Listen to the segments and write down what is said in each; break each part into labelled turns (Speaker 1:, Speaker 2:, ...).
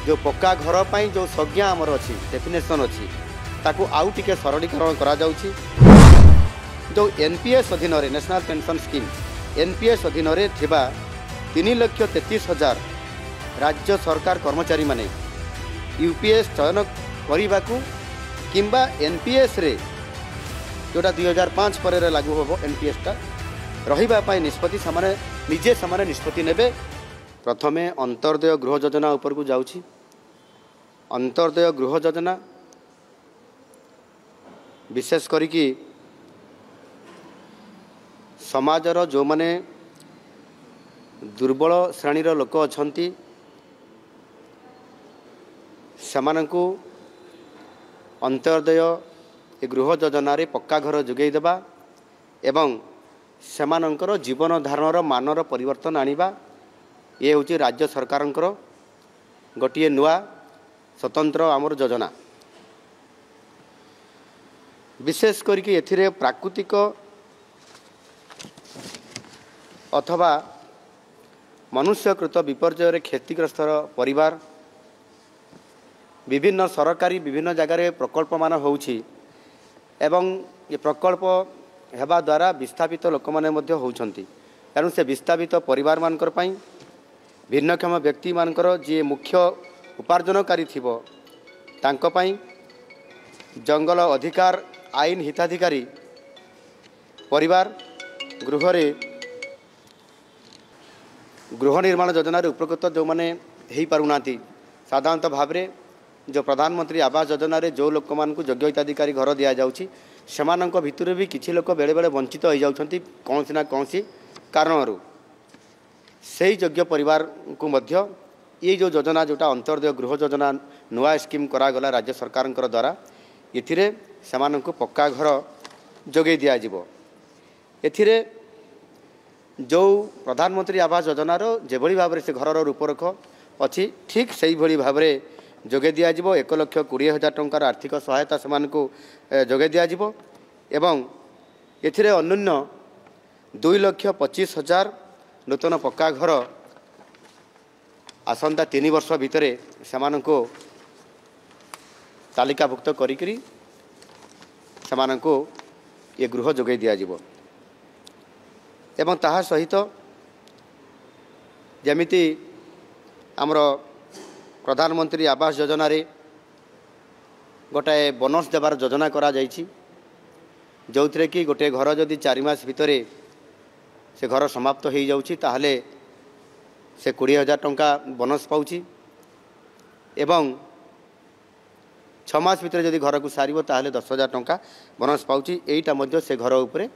Speaker 1: जो पक्का घर पर जो संज्ञा आमर अच्छी डेफिनेशन अच्छी ताकू आउ टिके सरलीकरण करा जाउछि। जो एनपीएस अधीन नेशनल पेंशन स्कीम एनपीएस अधीन 3,33,000 राज्य सरकार कर्मचारी माने यूपीएस चयन करने को किंबा एनपीएस रे जोटा 2005 पर लागू होबो एनपीएस टा रही निष्पत्ति निजे निष्पत्ति नेबे। प्रथमे अंतर्दय गृह योजना ऊपर को जाउछि। अंतर्दय गृह योजना विशेष करिकी समाजर जो माने दुर्बल श्रेणीर लोक अछंती सेमानंकु अंतर्दय गृह योजना रे पक्का घर जोगई देबा एवं सेमानंकर जीवन धारणर मानर परिवर्तन आनिबा ये होची राज्य सरकारंकर गोटिए नुआ स्वतंत्र आमर योजना। विशेष करिकी एथिरे प्राकृतिक अथवा मनुष्यकृत विपर्यय क्षतिग्रस्त परिवार विभिन्न सरकारी विभिन्न जगार प्रकल्प मान होउछि एवं ये प्रकल्प हेबा द्वारा विस्थापित लोक माने मध्य होउछंती। तेणु से विस्थापित परिवार मानकर पई भिन्नक्षम व्यक्ति मानकर जी मुख्य उपार्जनकारी थिबो तांको पई जंगल अधिकार आईन हिताधिकारी परिवार गृह निर्माण योजना उपकृत जो मैंने हो पारुना साधारणतः भाव में जो प्रधानमंत्री आवास योजना रे जो लोक मान योग्य हिताधिकारी घर दि जाउछि सेमानंक भितर भी किछि लोक बेले बेले वंचित हो जाउछंती कौन ना कौन कारणरू से योग्य परिवार को मध्य ये जो योजना जोटा अंतर्दय गृह योजना नुआ स्कीम करागला राज्य सरकार द्वारा एथिरे सेमानंकु पक्का घर जोगै दिया जिवो। एथिरे जो प्रधानमंत्री आवास योजनार जेभली भाव से घरर रूपरेख अच्छी ठीक से भली भाव जोगे दिया जिवो। 1,20,000 टंकार आर्थिक सहायता सेमानंकु जोगे दिया जिवो एवं एथिरे अन्योन्य 2,25,000 नूतन पक्का घर आसंता 3 वर्ष भितर सेमानंकु तालिकाभुक्त करिकरी सेमानंकु ये गृह जोगे दिया जिवो। एवं ताहा सहित जमिति आमर प्रधानमंत्री आवास योजना रे गोटाए बोनस देवार योजना करा जाइछि जो थे कि गोटे घर जदि 4 मास भितर से घर समाप्त हो जाउछि ताहले से 20,000 टंका बोनस पाउछि एवं 6 मास भितर जदि घर को सारिबो ताहले 10,000 टंका बोनस पाउछि। एइटा मध्य से घर उपरे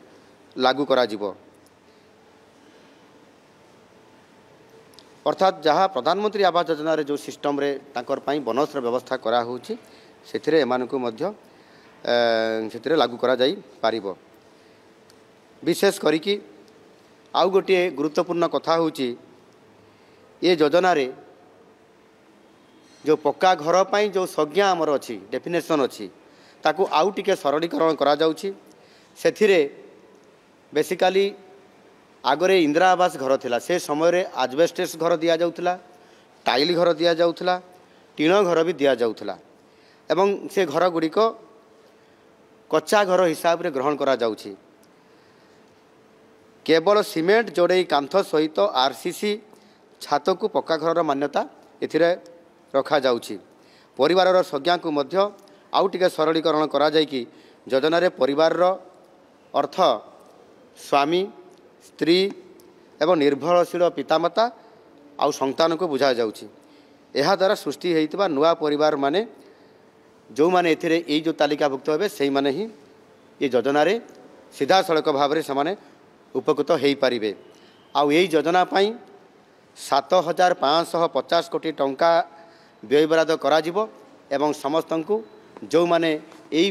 Speaker 1: लागू करा जिवो। अर्थात जहाँ प्रधानमंत्री आवास योजना रे जो सिस्टम रे तांकर पई बोनस रे व्यवस्था करा होउछि सेथिरे एमानकु मध्य सेथिरे लागू करा जाई पारिबो। विशेष करिकी आउ गोटे गुरुत्वपूर्ण कथा होउछि ये योजना रे जो पक्का घर पई जो संज्ञा आमर अच्छी डेफिनेशन अच्छी ताकू आउ टिके सरलीकरण करा जाउछि। सेथिरे बेसिकली आगरे इंदिरा आवास घर थिला से समय रे आजबेस्टस घर दिया जाउथला टाइल घर दिया जाउथला टीण घर भी दिया जाउथला एवं से घर गुड़िक कच्चा घर हिसाब रे ग्रहण करा जाउछि। केवल सीमेंट जोड़े कांथ सहित आरसीसी छात को पक्का घर मान्यता एथिरे रखा जाउछि। परिवार संज्ञा को मध्य आउ टिके सरलीकरण करा जाय कि योजना रे परिवार रो अर्थ स्वामी स्त्री एवं निर्भरशील पितामाता आउ संतान को बुझा जाउछि। एहा द्वारा सृष्टि होइतबा नुआ परिवार माने जो माने एथिरे ए जो तालिकाभुक्त हेबे सेही माने ही ये योजना रे सीधा सड़क भाव में से उपकृत हो पारिबे। आउ एही योजना पई 7,550 कोटी टंका व्यय बराद करा जिवो एवं समस्त को जो माने एही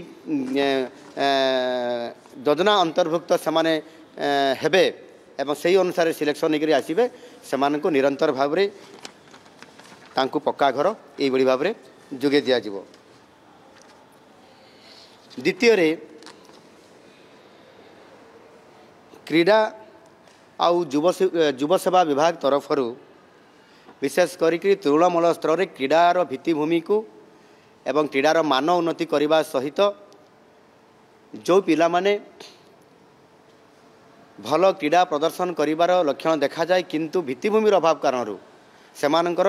Speaker 1: योजना अंतर्भुक्त से हेबे एवं सही अनुसार सिलेक्शन निकरी आसीबे सेमान को निरंतर भाव में तांकु पक्का घर यही भाव में जोगे दिया जिवो। द्वितीय रे क्रीड़ा आउ युव सेवा विभाग तरफरु विशेष करी तृणमूल स्तर में क्रीडार भित्तिभूमि को एवं क्रीडार मान उन्नति करने सहित जो पिला माने भल क्रीडा प्रदर्शन करिवार लक्षण देखा जाए किंतु भित्तिभूमिर अभाव कारण सेमानंकर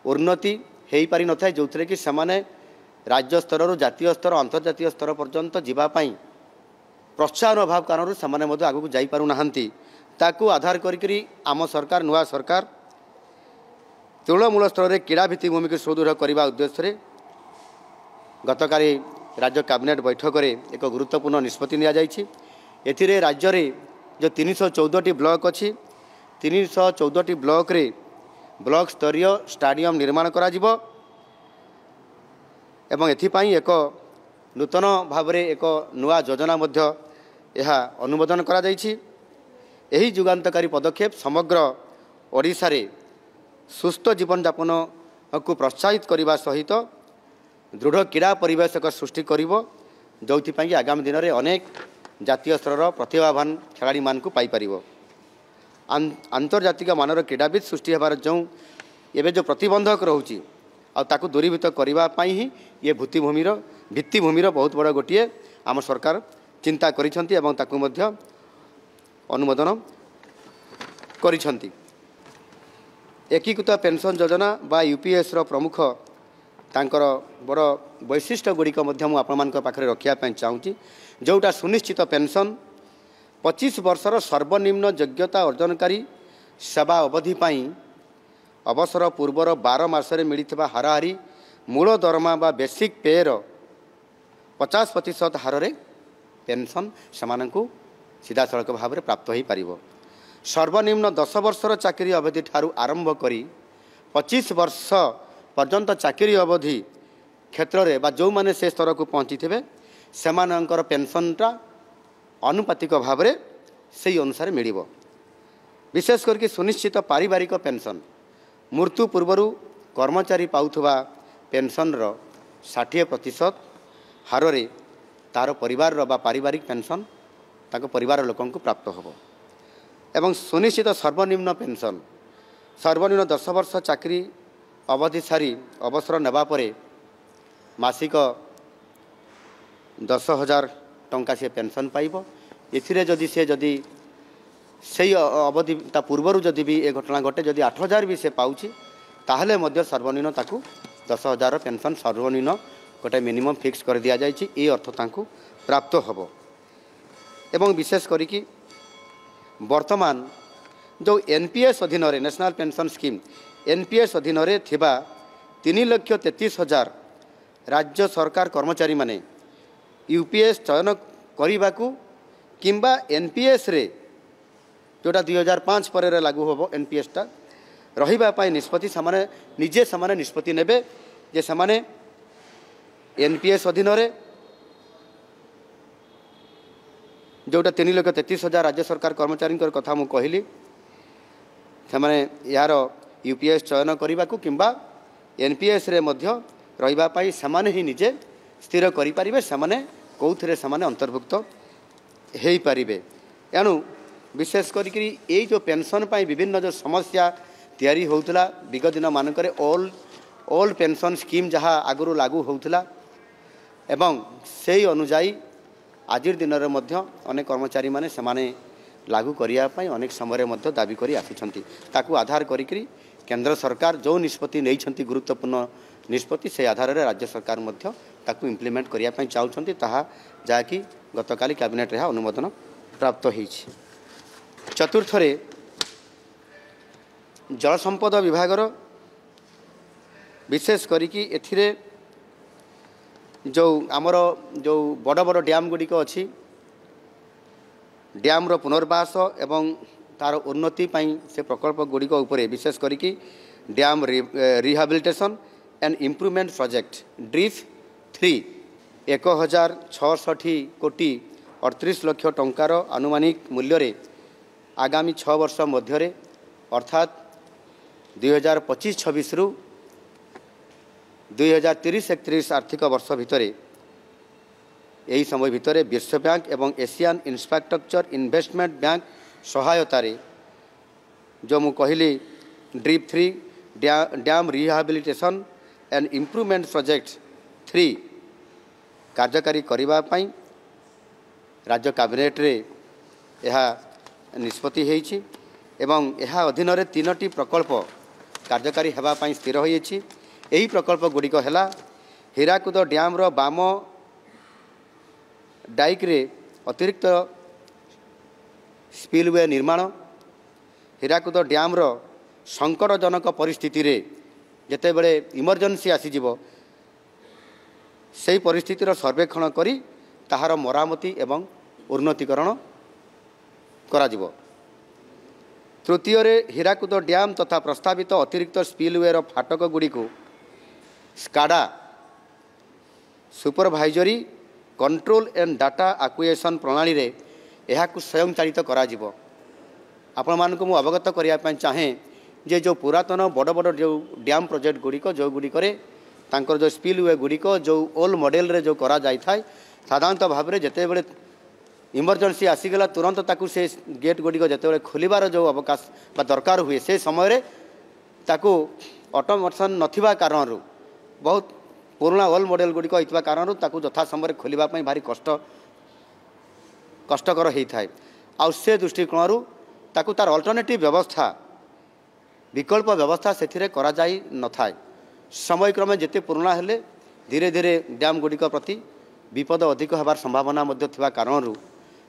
Speaker 1: उन्नति हो पारि न थाए जो थे कि सेमाने राज्य स्तर जातीय स्तर अंतर्जातीय स्तर पर्यंत जीवाई प्रोत्साहन अभाव कारण से आगू जापारूना ताकू आधार करी आम सरकार नुआ सरकार तृणमूल स्तर में क्रीड़ा भित्तिभूमि को सुदृढ़ करने उद्देश्य गतकाली राज्य कैबिनेट बैठक में एक गुरुत्वपूर्ण निष्पत्ति नि राज्य रे जो 314 ब्लॉक अच्छी 314 ब्लॉक रे ब्लॉक स्तरीय स्टाडियम निर्माण करा जिवो एवं एथिपाई एक नूतन भाव में एक नुआ योजना मध्य यह अनुमोदन करा जायछि। एही जुगान्तकारी पदक्षेप समग्र ओडिशा रे सुस्थ जीवन यापन को प्रोत्साहित करने सहित दृढ़ क्रीड़ा परिवेश सृष्टि करिवो जोथिपाई आगामी दिन में अनेक जातीय स्तर प्रतिभावान खेलाड़ी मान को पाई परिवो। आंतर्जातिक मानर क्रीड़ाविद सृष्टि होबार जो एवं जो प्रतिबंधक रोचे आकु दूरीभूत करने ही ये भित्तिभूमिर बहुत बड़ गोटे आम सरकार चिंता करिसेंती एवं ताकु मध्य अनुमोदन करिसेंती। एकीकृत पेंशन योजना बा यूपीएस प्रमुख तांकर बड़ वैशिष्ट्य गुड़िक पाखे रखापी चाहूँगी जोटा सुनिश्चित पेंशन 25 वर्षर सर्वनिम्न योग्यता अर्जनकारी सेवा अवधि अवसर पूर्वर 12 मासरे मिलता हाराहारी मूल दरमा बा बेसिक पेयर 50% हार रे पेंशन सेमानंकु सीधा सड़क भाव में प्राप्त हो पार। सर्वनिम्न 10 वर्षर चाकरी अवधि ठारू आरंभ करी 25 वर्ष पर्यंत चाकरी अवधि क्षेत्र में जो माने से स्तर को पहुँची थे सेमानंकर पेंशनटा अनुपातिक भाव में से अनुसार मिल विशेष करके सुनिश्चित पारिवारिक पेंशन मृत्यु पूर्व कर्मचारी पाउथुवा पेंशन 60% हार रे तार परिवार बा पारिवारिक पेंशन ताको परिवार लोकों को प्राप्त हो एवं सुनिश्चित सर्वनिम्न पेंशन सर्वनिम्न 10 वर्ष चाकरी अवधि सारी अवसर नेबा परे मासिक 10,000 टंका से पेंशन पाइबो। एथिरे जदि से जदि सही अवधि ता पूर्वर जदि भी ए घटना घटे जदि 8,000 भी से पाउछि ताहले मध्य सर्वनिम्न ताकू 10,000 पेंशन सर्वनिम्न गोटे मिनिमम फिक्स कर दिया जायछि ए अर्थ ताकू प्राप्त होबो। एवं विशेष करिकि वर्तमान जो एनपीएस अधीन रे नेशनल पेंशन स्कीम एनपीएस अधीन रे थिबा 3,33,000 राज्य सरकार कर्मचारी माने यूपीएस चयन करने किंबा एनपीएस रे जोटा 2005 पर लागू होबो एनपीएसटा रहिबा निष्पत्ति सामाने निजे सामाने निष्पत्ति नेबे जे सामाने एनपीएस अधीन रे जोटा 3,33,000 राज्य सरकार कर्मचारी कथा मु कहली से यार यूपीएस चयन करने को किंबा एनपीएस रे मध्य रहिबा सामाने ही निजे स्थिर करि परिबे सामाने कौथिरे सामाने अंतर्भुक्त हेई परिबे। एणु विशेष करी ये जो पेंशन पाई विभिन्न जो समस्या तैयारी होउतला विगत दिन मानकरे ओल्ड पेंशन स्कीम जहाँ आगुरु लागू होउतला एवं सेही अनुजाई आजिर दिन रे मध्य अनेक कर्मचारी माने समाने लागू करिया पाई अनेक समय मध्य दाबी करी आसिछंती ताकू आधार करी केंद्र सरकार जो निष्पत्ति नहीं गुरुत्वपूर्ण निष्पत्ति से आधार में राज्य सरकार मध्य ताकू इम्प्लीमेंट करिया पाई चाहूछंती ताहा जाकि गतकाली कैबिनेट रे अनुमोदन प्राप्त होईछि। चतुर्थ रे जल संपद विभागर विशेष करिकि एथिरे जो आमर जो बड़ बड़ डैम गुड़िक अच्छी डैम रो पुनर्वास एवं तार उन्नति पाई से प्रकल्प गुड़िक उपरे विशेष करिकि dam rehabilitation and improvement project DRIP 3 1,066 कोटी 38 लाख टंकार आनुमानिक मूल्य रे आगामी 6 वर्ष मध्य अर्थात 2025-26 रु 2030-31 आर्थिक वर्ष भितर यही समय भितर विश्व बैंक एवं एशियन इंफ्रास्ट्रक्चर इन्वेस्टमेंट बैंक सहायतार जो मु कहली drip 3 dam rehabilitation and improvement project 3 कार्यकारी करने राज्य कैबिनेट रे यह निष्पत्ति होईछि एवं यह अधीन रे 3टी प्रकल्प कार्यकारी हेबापई स्थिर होईछि। एही प्रकल्प गुड़िक है हीराकुद डैम रो बाम डाइक रे अतिरिक्त स्पिलवे निर्माण, हीराकुद डैम रो संकटजनक परिस्थिति रे जेतेबेले इमरजेंसी आसीजिवो से परिस्थितिर सर्वेक्षण करी ताहार मरामती एवं उन्नतीकरण कराजिवो। तृतीय रे हीराकुद डैम तथा प्रस्तावित अतिरिक्त स्पिलवे रो फाटक गुड़िक SCADA supervisory control and data acquisition प्रणाली रे यहाकु स्वयं चालित कराजिवो। आपण मानकु मु अवगत करिया पय चाहे जे जो पुरातन बड़ बड़ जो डैम प्रोजेक्ट गुड़िक जो गुड़िक तांकर जो स्पिलवे गुड़िक जो ओल्ड मॉडल रे जो करा जाय थाय साधारणतः भाव में जिते बड़े इमरजेंसी आसीगला तुरंत ताकू से गेट गुड़िक जिते खोलिबार जो अवकाश बा दरकार हुए से समय ताकू ऑटोमेशन नथिबा कारणरू बहुत पुराना ओल्ड मॉडल गुड़िक होइतबा कारणरू ताकू यथा समय खोलिबा पई भारी कष्टकर होता है। आउ से दृष्टिकोणरू ताकू तार अल्टरनेटिव व्यवस्था विकल्प व्यवस्था से करा जाई न थाए। समय क्रमे जिते पुराना हेले धीरे धीरे डैम गुड़िक प्रति विपद अधिक होबार संभावना मध्य थिबा कारणरू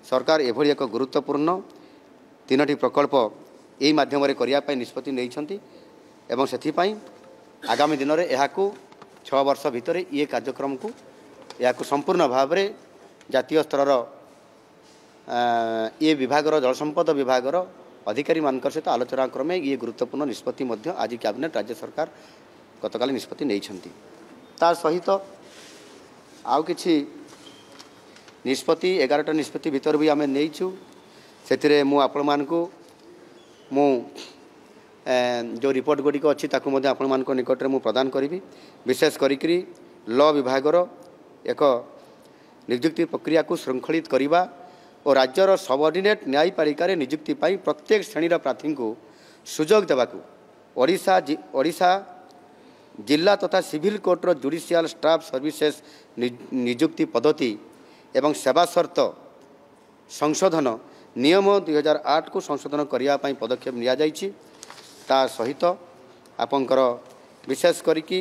Speaker 1: सरकार एभली एक गुरुत्वपूर्ण 3टी प्रकल्प यही माध्यम करिया पई निष्पत्ति नैछंती एवं सेथिपई आगामी दिन में यह 6 वर्ष भितर ये कार्यक्रम को यह संपूर्ण भाव में जातीय स्तर ये विभागर जल संपद विभागर अधिकारी मानक सहित आलोचना क्रमे ये गुरुत्वपूर्ण निष्पत्ति मध्य आज कैबिनेट राज्य सरकार गतकाल निष्पत्ति नैछंती। ता सहित आउ किछि निष्पत्ति 11टा निष्पत्ति भितर भी आम नहींचु से मु आपण मानकु मु जो रिपोर्ट गुड़िक अच्छी ताकू आपण मान निकट में मु प्रदान करी। विशेष करी लॉ विभागर एक नियुक्ति प्रक्रिया को श्रृंखलित करने और राज्यर सबऑर्डिनेट न्यायपालिका नियुक्ति पाई प्रत्येक श्रेणीर प्रार्थी को सुजोग देवाकू ओडिशा जिला तथा सिविल कोर्टर जुडिशियल स्टाफ सर्विसेस नियुक्ति पद्धति एवं सेवा शर्त संशोधन नियम 2008 को संशोधन करने पदक्षेप निया जाइछि। ता सहित आपंकर विशेष करिकी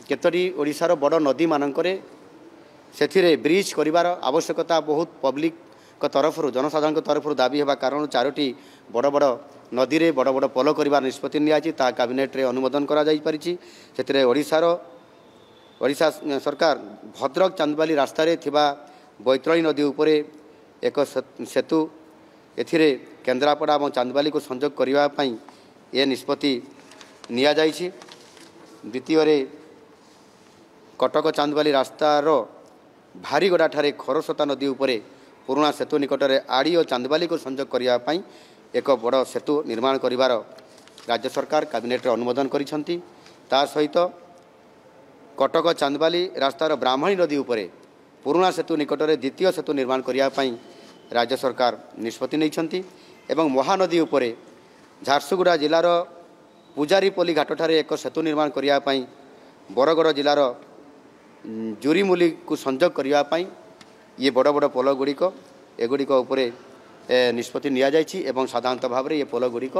Speaker 1: केतरी ओडिशार बड़ नदी मानकरे सेथिरे ब्रिज करिवार आवश्यकता बहुत पब्लिक को तरफ जनसाधारण तरफ दाबी होगा कारण 4टी बड़ बड़ नदी रे बड़ बड़ पोल करिवार निष्पत्ति नियाछि। ता कैबिनेट रे अनुमोदन करा जाई परिछि। सेथिरे ओडिशा सरकार भद्रक चांदबाली रास्ता रे थिबा बैतरणी नदी उपरे एक सेतु एथिरे केन्द्रापड़ा और चांदबाली को संजोग करने ये निष्पत्ति निया जाइछि। द्वितीय रे कटक चांदबाली रास्तार भारीगड़ा ठारे खरस्रोता नदी उपरे पुराना सेतु निकट में आड़ी और चांदबाली को संजोग करने एक बड़ सेतु निर्माण करिवार राज्य सरकार कैबिनेट अनुमोदन करिसंती। ता सहित कटक चांदबाली रास्तार ब्राह्मणी नदी उपरे पुराना सेतु निकट में द्वितीय सेतु निर्माण करने राज्य सरकार निष्पत्ति नैछंती एवं महानदी उपरे झारसुगुड़ा जिलार पूजारीपल्ली घाट ठारे एक सेतु निर्माण करने बरगड़ जिलार जुरीमूली को संजोग करने ये बड़ बड़ पोल गुड़िक एगुड़िक उपरे निष्पत्ति निया जाइछि एवं साधारणतः भाव में ये पोल गुड़िक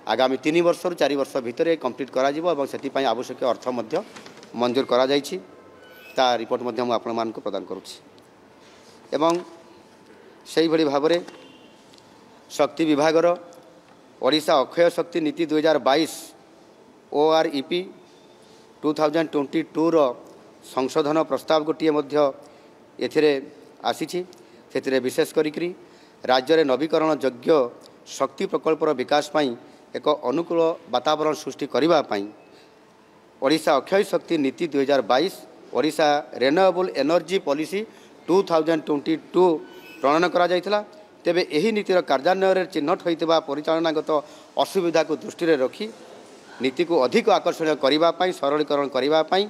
Speaker 1: आगामी 3 वर्ष रु 4 वर्ष भितर कंप्लीट करा जिवो एवं सेति आवश्यक अर्थ मध्य मंजूर करा जाइछि। ता रिपोर्ट मध्य मु आपण मानकु प्रदान करूछि एवं सेहि भली भाव में शक्ति विभागर ओडिशा अक्षय शक्ति नीति 2022 OREP 2022 रो संशोधन प्रस्ताव गोटे एथिरे आसीछि। सेथिरे विशेष करी राज्य में नवीकरण योग्य शक्ति प्रकल्पर विकास पाई एक अनुकूल वातावरण सृष्टि करने ओडिशा अक्षय शक्ति नीति 2022 ओडिशा रिन्यूएबल एनर्जी पॉलिसी 2022 प्रणयन करा जायथिला। तेबे एही नीतिर कार्यान्वयन चिन्हट होइतिबा परिचालनागत असुविधा को दृष्टि रखी नीति को अधिक आकर्षणीय करने सरलीकरण करने